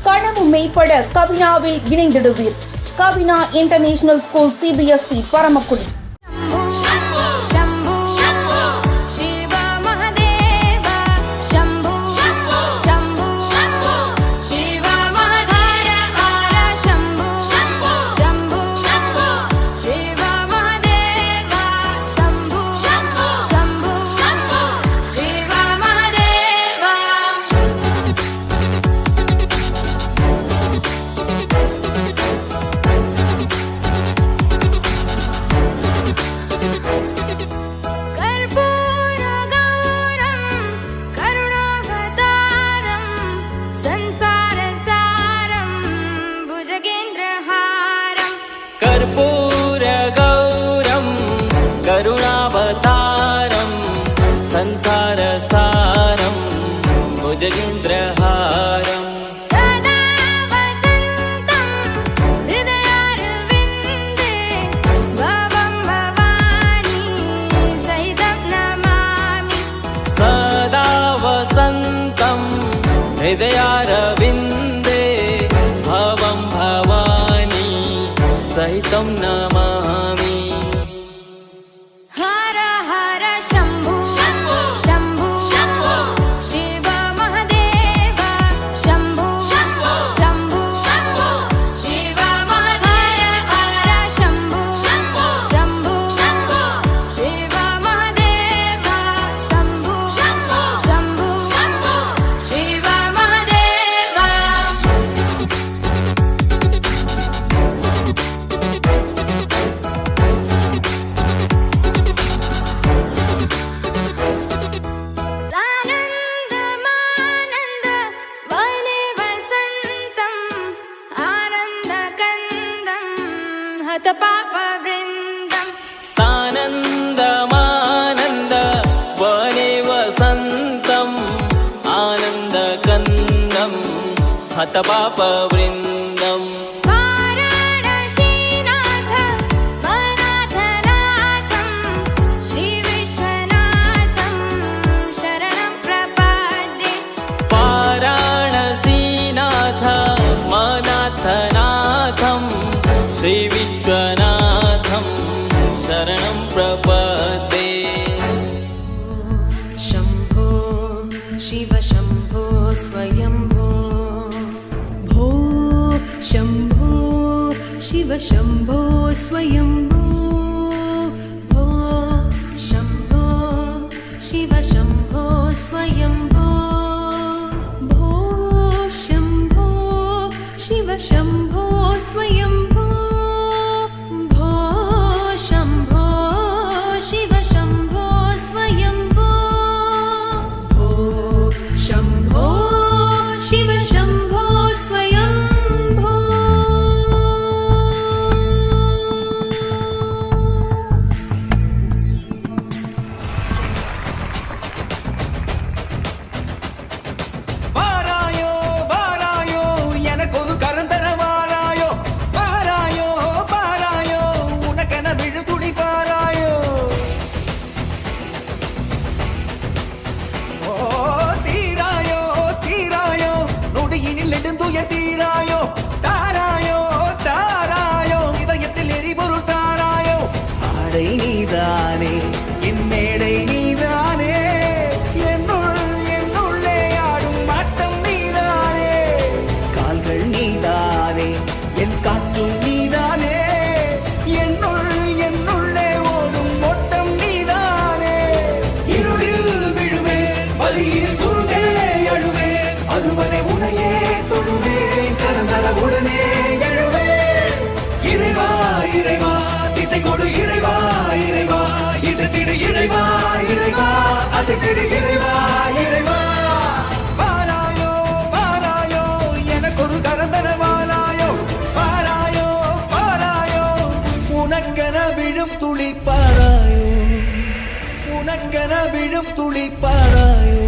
கனவு மெய்ப்பட கவினாவில் இணைந்திடுவீர். கவினா international school CBSE Paramakudi. कर्पूरगौरं करुणावतारं संसारसारं भुजगेन्द्रहारं सदा वसन्तं हृदयारविन्दे भवं भवानी सहितं नमामि. सदा वसन्तं हृदयारविन्दे भवं भवानी सहितं नमामि. हर हर शम्भो शम्भो शिव महादेव शम्भो शम्भो शिव महादेव शम्भो शम्भो शिव महादेव शम्भो शम्भो शिव महादेव. आनन्दमानन्द वने वसन्तम् आनन्दकन्दं हतपापवृन्दम्. सानन्दमानन्द वने वसन्तम् आनन्दकन्दं हतपापवृन्दम्. वाराणसीनाथ वनाथनाथं श्रीविश्वनाथं शरणं प्रपद्ये. वाराणसीनाथ मनाथनाथं श्रीविश्वनाथं शरणं प्रपद्ये. शम्भो शिव शम्भो स्वयम्भो भो शम्भो शिव शम्भो स्वयम्भो भो शम्भो शिव शम्भो स्वयम्भो भो शम्भो शिव शम्भो स्वयम्भो भो शम्भो शिव शम्भो स्वयम्भो भो शम्भो शिव शम्भो स्वयम्भो. வாராயோ வாராயோ எனக்கொரு கரந்தன வாராயோ வாராயோ வாராயோ உனக்கென விழுதுளி பாராயோ. ஓ தீராயோ தீராயோ நொடியினில் நெடுந்துய தீராயோ தாராயோ தாராயோ இதயத்தில் எரிபொருள் தாராயோ. ஆடை நீதானே என் மேடை நீதானே என்னுள்ளே ஆடும் ஆட்டம் நீதானே. கால்கள் நீதானே என் காற்றும் நீதானே என்னுள்ளே ஓடும் ஓட்டம் நீதானே. இருளில் விழுவேன் வலியில் சுருண்டே எழுவேன் அதுவரை உனையே தொழுவேன் கரந்தர உடனே எழுவேன். இறைவா இறைவா திசை கொடு இறைவா இறைவா இசைத்திடு இறைவா இறைவா அசைத்திடு இறைவா இறைவா. வாராயோ வாராயோ எனக்கொரு கரந்தன வாராயோ வாராயோ வாராயோ உனக்கென விழும் துளி பாராயோ உனக்கென விழும் துளி பாராயோ.